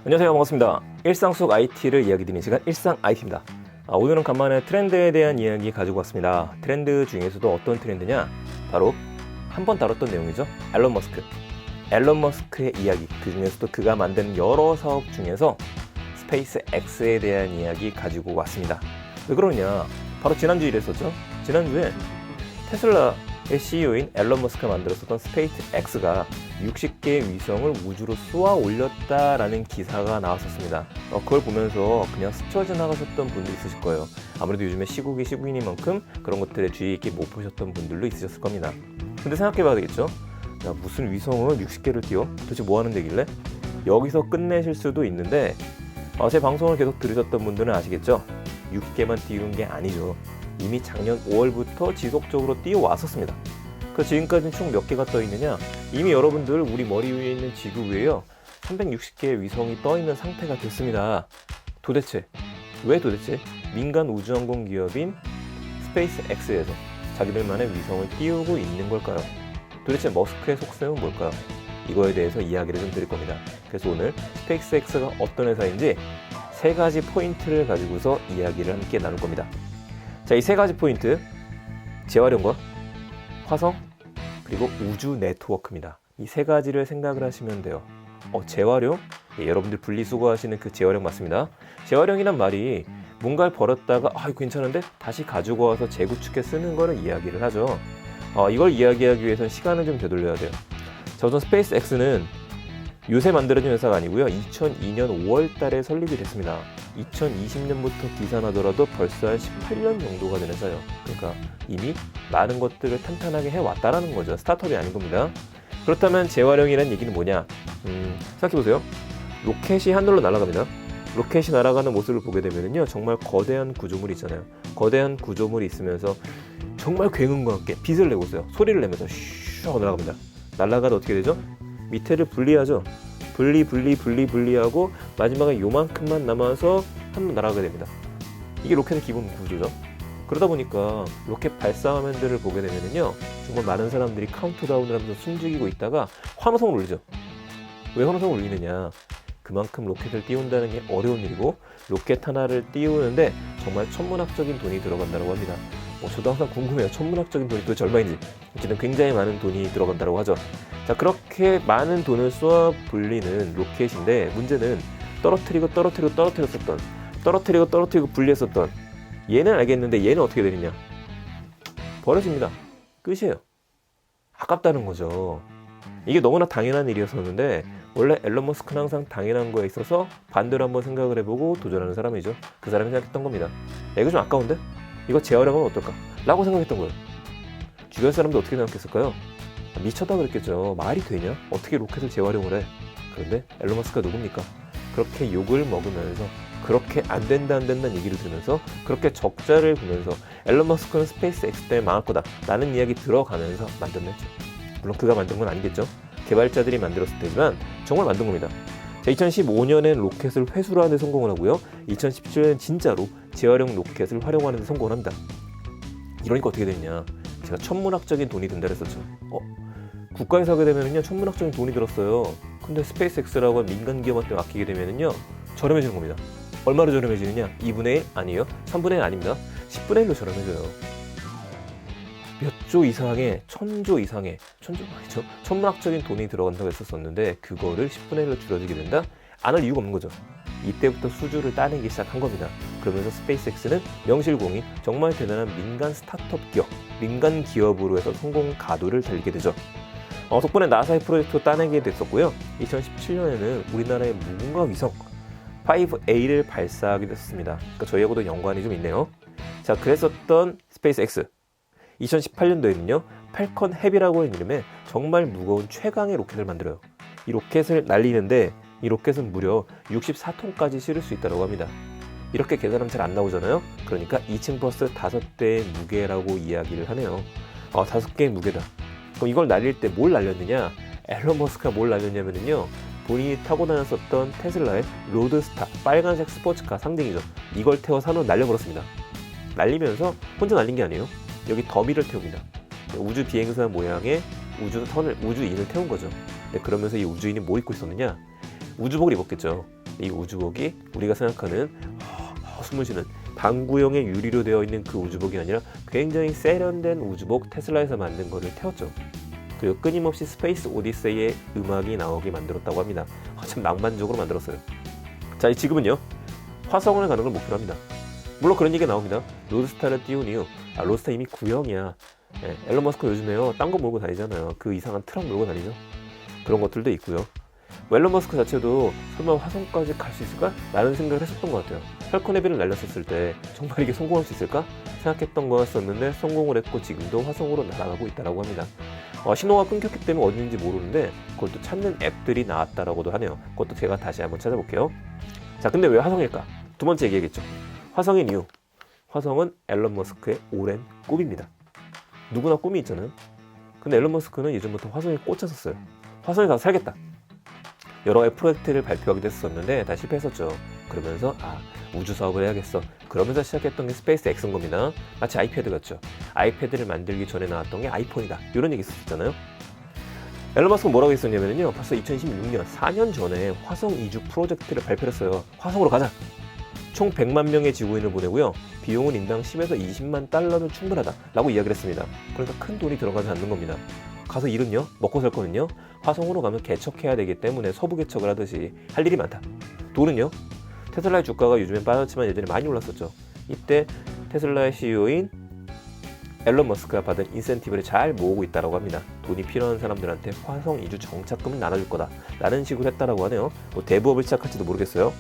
안녕하세요, 반갑습니다. 일상 속 IT를 이야기 드리는 시간 일상 IT입니다. 오늘은 간만에 트렌드에 대한 이야기 가지고 왔습니다. 트렌드 중에서도 어떤 트렌드냐? 바로 한번 다뤘던 내용이죠. 앨런 머스크의 이야기, 그 중에서도 그가 만든 여러 사업 중에서 스페이스 X에 대한 이야기 가지고 왔습니다. 왜 그러냐? 바로 지난주에 이랬었죠. 지난주에 테슬라의 CEO인 앨런 머스크가 만들었었던 스페이스 X가 60개의 위성을 우주로 쏘아 올렸다라는 기사가 나왔었습니다. 그걸 보면서 그냥 스쳐 지나가셨던 분도 있으실 거예요. 아무래도 요즘에 시국이 시국이니만큼 그런 것들에 주의 있게 못 보셨던 분들도 있으셨을 겁니다. 근데 생각해봐야 되겠죠? 야, 무슨 위성을 60개를 띄워? 도대체 뭐 하는 데길래? 여기서 끝내실 수도 있는데 제 방송을 계속 들으셨던 분들은 아시겠죠? 60개만 띄운 게 아니죠. 이미 작년 5월부터 지속적으로 띄워왔었습니다. 그 지금까지는 총 몇 개가 떠 있느냐? 이미 여러분들 우리 머리 위에 있는 지구 위에요 360개의 위성이 떠 있는 상태가 됐습니다. 도대체 왜 민간 우주항공 기업인 스페이스 X에서 자기들만의 위성을 띄우고 있는 걸까요? 도대체 머스크의 속셈은 뭘까요? 이거에 대해서 이야기를 좀 드릴 겁니다. 그래서 오늘 스페이스 X가 어떤 회사인지 세 가지 포인트를 가지고서 이야기를 함께 나눌 겁니다. 자, 이 세 가지 포인트, 재활용과 화성, 그리고 우주 네트워크입니다. 이 세 가지를 생각을 하시면 돼요. 재활용? 예, 여러분들 분리수거하시는 그 재활용 맞습니다. 재활용이란 말이 뭔가를 버렸다가 이거 괜찮은데 다시 가지고 와서 재구축해 쓰는 거를 이야기를 하죠. 이걸 이야기하기 위해서는 시간을 좀 되돌려야 돼요. 자, 우선 스페이스 X는 요새 만들어진 회사가 아니고요. 2002년 5월 달에 설립이 됐습니다. 2020년부터 기산하더라도 벌써 한 18년 정도가 된 회사예요. 그러니까 이미 많은 것들을 탄탄하게 해왔다라는 거죠. 스타트업이 아닌 겁니다. 그렇다면 재활용이라는 얘기는 뭐냐? 생각해보세요. 로켓이 하늘로 날아갑니다. 로켓이 날아가는 모습을 보게 되면요, 정말 거대한 구조물이 있잖아요. 거대한 구조물이 있으면서 정말 굉음과 함께 빛을 내고 있어요. 소리를 내면서 슈 하고 날아갑니다. 날아가다 어떻게 되죠? 밑에를 분리하죠. 분리하고 마지막에 요만큼만 남아서 한번 날아가게 됩니다. 이게 로켓의 기본 구조죠. 그러다 보니까 로켓 발사 화면들을 보게 되면요, 정말 많은 사람들이 카운트다운을 하면서 숨죽이고 있다가 환호성을 울리죠. 왜 환호성을 울리느냐? 그만큼 로켓을 띄운다는 게 어려운 일이고, 로켓 하나를 띄우는데 정말 천문학적인 돈이 들어간다고 합니다. 저도 항상 궁금해요. 천문학적인 돈이 도대체 얼마인지. 어쨌든 굉장히 많은 돈이 들어간다고 하죠. 자, 그렇게 많은 돈을 쏘아 불리는 로켓인데, 문제는 떨어뜨리고 분리했었던 얘는 알겠는데 얘는 어떻게 되느냐? 버려집니다. 끝이에요. 아깝다는 거죠. 이게 너무나 당연한 일이었었는데, 원래 앨런 머스크는 항상 당연한 거에 있어서 반대로 한번 생각을 해보고 도전하는 사람이죠. 그 사람이 생각했던 겁니다. 이거 좀 아까운데? 이거 재활용하면 어떨까? 라고 생각했던 거예요. 주변 사람도 어떻게 생각했을까요? 미쳤다 그랬겠죠. 말이 되냐? 어떻게 로켓을 재활용을 해? 그런데 앨런 머스크가 누굽니까? 그렇게 욕을 먹으면서, 그렇게 안 된다는 얘기를 들으면서, 그렇게 적자를 보면서 앨런 머스크는 스페이스 X 때문에 망할 거다 라는 이야기 들어가면서 만들었죠. 물론 그가 만든 건 아니겠죠. 개발자들이 만들었을 테지만 정말 만든 겁니다. 자, 2015년엔 로켓을 회수하는 데 성공을 하고요. 2017년엔 진짜로 재활용 로켓을 활용하는 데 성공을 합니다. 이러니까 어떻게 됐냐? 제가 천문학적인 돈이 든다 그랬었죠. 국가에서 하게 되면요, 천문학적인 돈이 들었어요. 근데 스페이스 X라고 민간 기업한테 맡기게 되면요, 저렴해지는 겁니다. 얼마로 저렴해지느냐? 2분의 1? 아니에요. 3분의 1 아닙니다. 10분의 1로 저렴해져요. 몇 조 이상의, 천조 이상의, 천문학적인 돈이 들어간다고 했었는데, 그거를 10분의 1로 줄여지게 된다? 안 할 이유가 없는 거죠. 이때부터 수주를 따내기 시작한 겁니다. 그러면서 스페이스 X는 명실공히 정말 대단한 민간 스타트업 기업, 민간 기업으로 해서 성공 가도를 달리게 되죠. 덕분에 나사의 프로젝트도 따내게 됐었고요. 2017년에는 우리나라의 무궁화 위성 5A를 발사하게 됐습니다. 그러니까 저희하고도 연관이 좀 있네요. 자, 그랬었던 스페이스 X. 2018년도에는요, 팔컨 헤비라고 하는 이름의 정말 무거운 최강의 로켓을 만들어요. 이 로켓을 날리는데, 이 로켓은 무려 64톤까지 실을 수 있다고 합니다. 이렇게 계산하면 잘 안 나오잖아요. 그러니까 2층 버스 5대의 무게라고 이야기를 하네요. 5개의 무게다. 그럼 이걸 날릴 때 뭘 날렸느냐? 앨런 머스크가 뭘 날렸냐면요, 본인이 타고 다녔었던 테슬라의 로드스타, 빨간색 스포츠카 상징이죠. 이걸 태워 산으로 날려버렸습니다. 날리면서 혼자 날린 게 아니에요. 여기 더미를 태웁니다. 우주 비행사 모양의 우주인을 태운 거죠. 그러면서 이 우주인이 뭐 입고 있었느냐? 우주복을 입었겠죠. 이 우주복이 우리가 생각하는 숨을 쉬는 방구형의 유리로 되어 있는 그 우주복이 아니라 굉장히 세련된 우주복 테슬라에서 만든 거를 태웠죠. 그리고 끊임없이 스페이스 오디세이의 음악이 나오게 만들었다고 합니다. 참 낭만적으로 만들었어요. 자, 지금은요 화성을 가는 걸 목표로 합니다. 물론 그런 얘기가 나옵니다. 로드스타를 띄운 이유, 로드스타 이미 구형이야. 앨런 머스크 요즘에요 딴 거 몰고 다니잖아요. 그 이상한 트럭 몰고 다니죠. 그런 것들도 있고요. 앨런 머스크 자체도 설마 화성까지 갈 수 있을까? 라는 생각을 했었던 것 같아요. 펠컨 헤비를 날렸었을 때 정말 이게 성공할 수 있을까? 생각했던 거였었는데 성공을 했고 지금도 화성으로 날아가고 있다고 합니다. 신호가 끊겼기 때문에 어딘지 모르는데 그걸 또 찾는 앱들이 나왔다라고도 하네요. 그것도 제가 다시 한번 찾아볼게요. 자, 근데 왜 화성일까? 두 번째 얘기겠죠. 화성인 이유. 화성은 앨런 머스크의 오랜 꿈입니다. 누구나 꿈이 있잖아요. 근데 앨런 머스크는 예전부터 화성에 꽂혔었어요. 화성에 가서 살겠다. 여러 가지 프로젝트를 발표하기도 했었는데 다 실패했었죠. 그러면서 우주 사업을 해야겠어. 그러면서 시작했던 게 스페이스 X인 겁니다. 마치 아이패드 같죠. 아이패드를 만들기 전에 나왔던 게 아이폰이다. 이런 얘기 있었잖아요. 앨런 머스크는 뭐라고 했었냐면요. 벌써 2016년 4년 전에 화성 이주 프로젝트를 발표를 했어요. 화성으로 가자. 총 100만 명의 지구인을 보내고요. 비용은 인당 10에서 20만 달러면 충분하다 라고 이야기를 했습니다. 그러니까 큰 돈이 들어가지 않는 겁니다. 가서 일은요, 먹고 살 거는요, 화성으로 가면 개척해야 되기 때문에 서부 개척을 하듯이 할 일이 많다. 돈은요, 테슬라의 주가가 요즘엔 빠졌지만 예전에 많이 올랐었죠. 이때 테슬라의 CEO인 앨런 머스크가 받은 인센티브를 잘 모으고 있다고 합니다. 돈이 필요한 사람들한테 화성 이주 정착금을 나눠줄 거다 라는 식으로 했다라고 하네요. 뭐 대부업을 시작할지도 모르겠어요.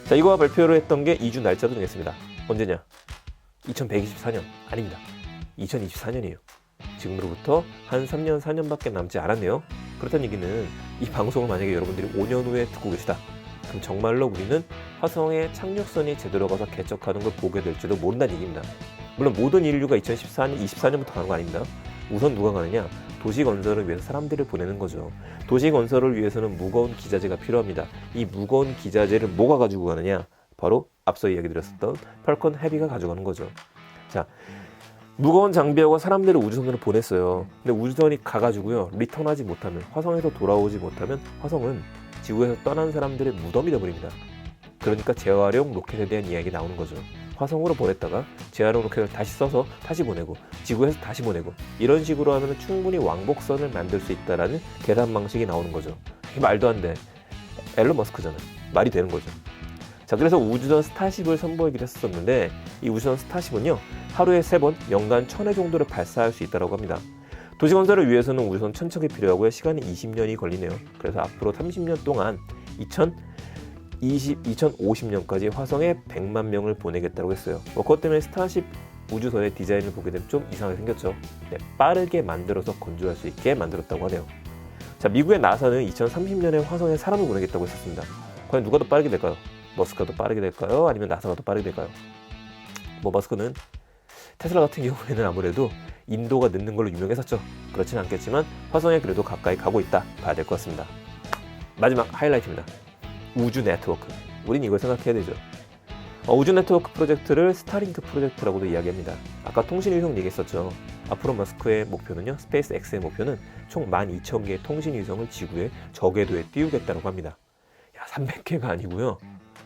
자, 이거와 발표를 했던 게 이주 날짜도 정했습니다. 언제냐? 2124년 아닙니다. 2024년이에요. 지금으로부터 한 3년, 4년밖에 남지 않았네요. 그렇다는 얘기는 이 방송을 만약에 여러분들이 5년 후에 듣고 계시다. 그럼 정말로 우리는 화성에 착륙선이 제대로 가서 개척하는 걸 보게 될지도 모른다는 얘기입니다. 물론 모든 인류가 2014년, 24년부터 가는 거 아닙니다. 우선 누가 가느냐? 도시 건설을 위해서 사람들을 보내는 거죠. 도시 건설을 위해서는 무거운 기자재가 필요합니다. 이 무거운 기자재를 뭐가 가지고 가느냐? 바로 앞서 이야기 드렸었던 펠컨 헤비가 가져가는 거죠. 자, 무거운 장비하고 사람들을 우주선으로 보냈어요. 근데 우주선이 가가지고요, 리턴하지 못하면, 화성에서 돌아오지 못하면 화성은 지구에서 떠난 사람들의 무덤이 되어버립니다. 그러니까 재활용 로켓에 대한 이야기 나오는 거죠. 화성으로 보냈다가 재활용 로켓을 다시 써서 다시 보내고 지구에서 다시 보내고 이런 식으로 하면 충분히 왕복선을 만들 수 있다라는 계산 방식이 나오는 거죠. 이게 말도 안 돼. 앨런 머스크잖아요. 말이 되는 거죠. 자, 그래서 우주선 스타쉽을 선보이기로 했었는데 이 우주선 스타쉽은요, 하루에 3번 연간 1000회 정도를 발사할 수 있다고 합니다. 도시 건설을 위해서는 우주선 1000척이 필요하고요. 시간이 20년이 걸리네요. 그래서 앞으로 30년 동안 2050년까지 화성에 100만 명을 보내겠다고 했어요. 그것 때문에 스타쉽 우주선의 디자인을 보게 되면 좀 이상하게 생겼죠. 네, 빠르게 만들어서 건조할 수 있게 만들었다고 하네요. 자, 미국의 나사는 2030년에 화성에 사람을 보내겠다고 했었습니다. 과연 누가 더 빠르게 될까요? 머스크가 더 빠르게 될까요? 아니면 나사가 더 빠르게 될까요? 머스크는 테슬라 같은 경우에는 아무래도 인도가 늦는 걸로 유명했었죠. 그렇진 않겠지만 화성에 그래도 가까이 가고 있다 봐야 될 것 같습니다. 마지막 하이라이트입니다. 우주 네트워크. 우린 이걸 생각해야 되죠. 우주 네트워크 프로젝트를 스타링크 프로젝트라고도 이야기합니다. 아까 통신위성 얘기했었죠. 앞으로 머스크의 목표는요, 스페이스 X의 목표는 총 12,000개의 통신위성을 지구의 저궤도에 띄우겠다고 합니다. 300개가 아니고요,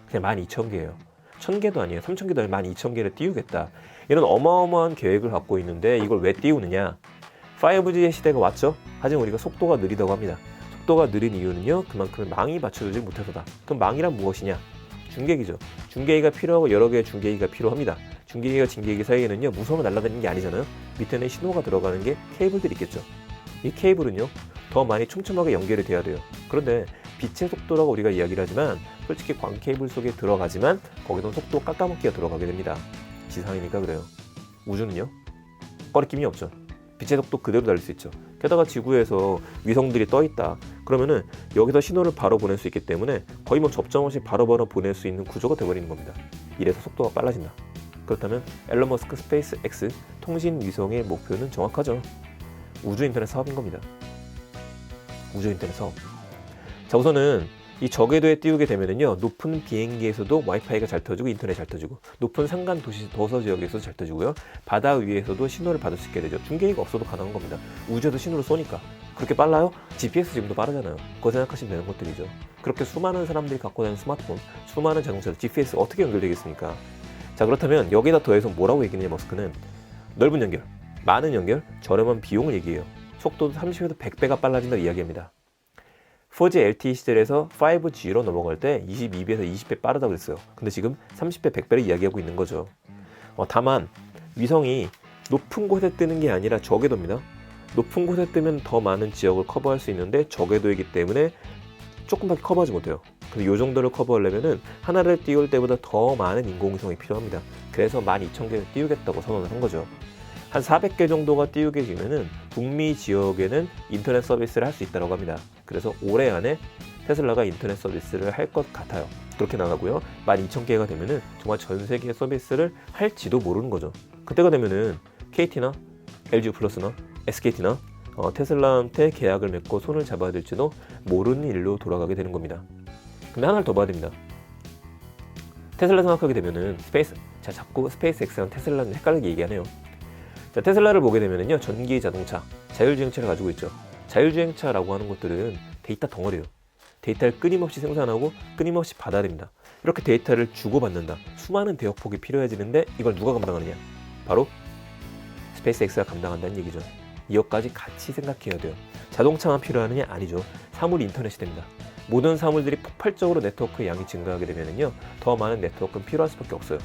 그냥 12,000개예요. 1000개도 아니에요. 3000개도 아니에요. 12,000개를 띄우겠다. 이런 어마어마한 계획을 갖고 있는데 이걸 왜 띄우느냐? 5G의 시대가 왔죠. 하지만 우리가 속도가 느리다고 합니다. 속도가 느린 이유는요, 그만큼 망이 받쳐주지 못해서다. 그럼 망이란 무엇이냐? 중계기죠. 중계기가 필요하고 여러 개의 중계기가 필요합니다. 중계기와 진계기 사이에는요, 무서우면 날아다니는 게 아니잖아요. 밑에는 신호가 들어가는 게 케이블들이 있겠죠. 이 케이블은요, 더 많이 촘촘하게 연결이 돼야 돼요. 그런데 빛의 속도라고 우리가 이야기를 하지만 솔직히 광 케이블 속에 들어가지만 거기서 속도 깎아먹기가 들어가게 됩니다. 지상이니까 그래요. 우주는요, 꺼리낌이 없죠. 빛의 속도 그대로 달릴 수 있죠. 게다가 지구에서 위성들이 떠 있다. 그러면은 여기서 신호를 바로 보낼 수 있기 때문에 거의 뭐 접점 없이 바로바로 보낼 수 있는 구조가 되어버리는 겁니다. 이래서 속도가 빨라진다. 그렇다면 앨런 머스크 스페이스 X 통신 위성의 목표는 정확하죠. 우주 인터넷 사업인 겁니다. 우주 인터넷 사업. 자, 우선은 이 저궤도에 띄우게 되면은요, 높은 비행기에서도 와이파이가 잘 터지고 인터넷 잘 터지고, 높은 산간 도서 지역에서도 잘 터지고요, 바다 위에서도 신호를 받을 수 있게 되죠. 중계기가 없어도 가능한 겁니다. 우주에도 신호를 쏘니까. 그렇게 빨라요? GPS 지금도 빠르잖아요. 그거 생각하시면 되는 것들이죠. 그렇게 수많은 사람들이 갖고 다니는 스마트폰, 수많은 자동차들, GPS 어떻게 연결되겠습니까? 자, 그렇다면 여기다 더해서 뭐라고 얘기했느냐, 머스크는 넓은 연결, 많은 연결, 저렴한 비용을 얘기해요. 속도도 30에서 100배가 빨라진다고 이야기합니다. 4G LTE 시절에서 5G로 넘어갈 때 22배에서 20배 빠르다고 그랬어요. 근데 지금 30배, 100배를 이야기하고 있는 거죠. 다만 위성이 높은 곳에 뜨는 게 아니라 저궤도입니다. 높은 곳에 뜨면 더 많은 지역을 커버할 수 있는데 저궤도이기 때문에 조금밖에 커버하지 못해요. 근데 이 정도를 커버하려면은 하나를 띄울 때보다 더 많은 인공위성이 필요합니다. 그래서 12,000개를 띄우겠다고 선언을 한 거죠. 한 400개 정도가 띄우게 되면은 북미 지역에는 인터넷 서비스를 할 수 있다고 합니다. 그래서 올해 안에 테슬라가 인터넷 서비스를 할 것 같아요. 그렇게 나가고요. 12,000개가 되면은 정말 전 세계 서비스를 할지도 모르는 거죠. 그때가 되면은 KT나 LG 플러스나 SKT나 테슬라한테 계약을 맺고 손을 잡아야 될지도 모르는 일로 돌아가게 되는 겁니다. 근데 하나를 더 봐야 됩니다. 테슬라 생각하게 되면은 자꾸 스페이스X랑 테슬라는 헷갈리게 얘기하네요. 자, 테슬라를 보게 되면은요, 전기 자동차, 자율주행차를 가지고 있죠. 자율주행차라고 하는 것들은 데이터 덩어리예요. 데이터를 끊임없이 생산하고 끊임없이 받아야 됩니다. 이렇게 데이터를 주고받는다. 수많은 대역폭이 필요해지는데 이걸 누가 감당하느냐? 바로 스페이스X가 감당한다는 얘기죠. 이것까지 같이 생각해야 돼요. 자동차만 필요하느냐? 아니죠. 사물 인터넷이 됩니다. 모든 사물들이 폭발적으로 네트워크의 양이 증가하게 되면은요, 더 많은 네트워크는 필요할 수밖에 없어요.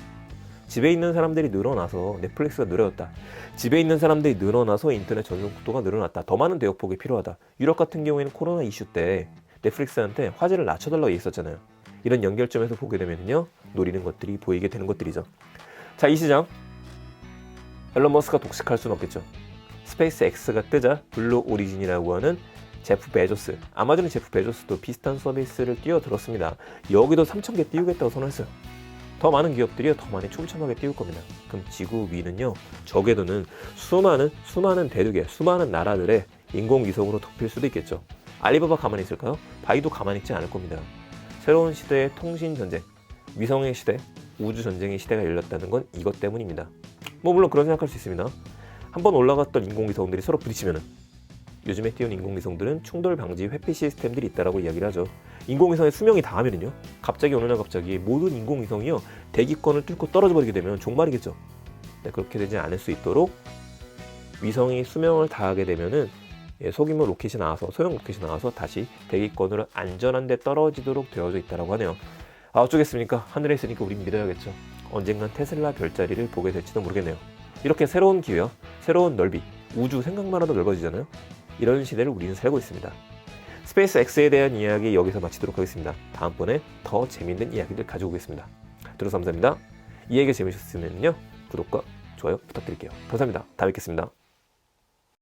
집에 있는 사람들이 늘어나서 넷플릭스가 늘어났다. 집에 있는 사람들이 늘어나서 인터넷 전송 속도가 늘어났다. 더 많은 대역폭이 필요하다. 유럽 같은 경우에는 코로나 이슈 때 넷플릭스한테 화질을 낮춰달라고 얘기했었잖아요. 이런 연결점에서 보게 되면요, 노리는 것들이 보이게 되는 것들이죠. 자, 이 시장 앨런 머스크가 독식할 수는 없겠죠. 스페이스 X가 뜨자 블루 오리진이라고 하는 제프 베조스, 아마존의 제프 베조스도 비슷한 서비스를 뛰어들었습니다. 여기도 3,000개 띄우겠다고 선언했어요. 더 많은 기업들이 더 많이 촘촘하게 띄울 겁니다. 그럼 지구 위는요, 저궤도는 수많은 대륙의 수많은 나라들의 인공위성으로 덮일 수도 있겠죠. 알리바바 가만히 있을까요? 바이도 가만히 있지 않을 겁니다. 새로운 시대의 통신전쟁, 위성의 시대, 우주전쟁의 시대가 열렸다는 건 이것 때문입니다. 물론 그런 생각할 수 있습니다. 한번 올라갔던 인공위성들이 서로 부딪히면은, 요즘에 띄운 인공위성들은 충돌 방지 회피 시스템들이 있다라고 이야기를 하죠. 인공위성의 수명이 다하면요, 갑자기 어느 날 갑자기 모든 인공위성이요, 대기권을 뚫고 떨어져 버리게 되면 종말이겠죠. 네, 그렇게 되지 않을 수 있도록 위성이 수명을 다하게 되면은 소규모 로켓이 나와서, 소형 로켓이 나와서 다시 대기권으로 안전한 데 떨어지도록 되어져 있다라고 하네요. 어쩌겠습니까? 하늘에 있으니까 우린 믿어야겠죠. 언젠간 테슬라 별자리를 보게 될지도 모르겠네요. 이렇게 새로운 기회와 새로운 넓이, 우주 생각만 해도 넓어지잖아요. 이런 시대를 우리는 살고 있습니다. 스페이스 X에 대한 이야기 여기서 마치도록 하겠습니다. 다음번에 더 재밌는 이야기를 가지고 오겠습니다. 들어서 감사합니다. 이 얘기 재미있었으면요, 구독과 좋아요 부탁드릴게요. 감사합니다. 다음에 뵙겠습니다.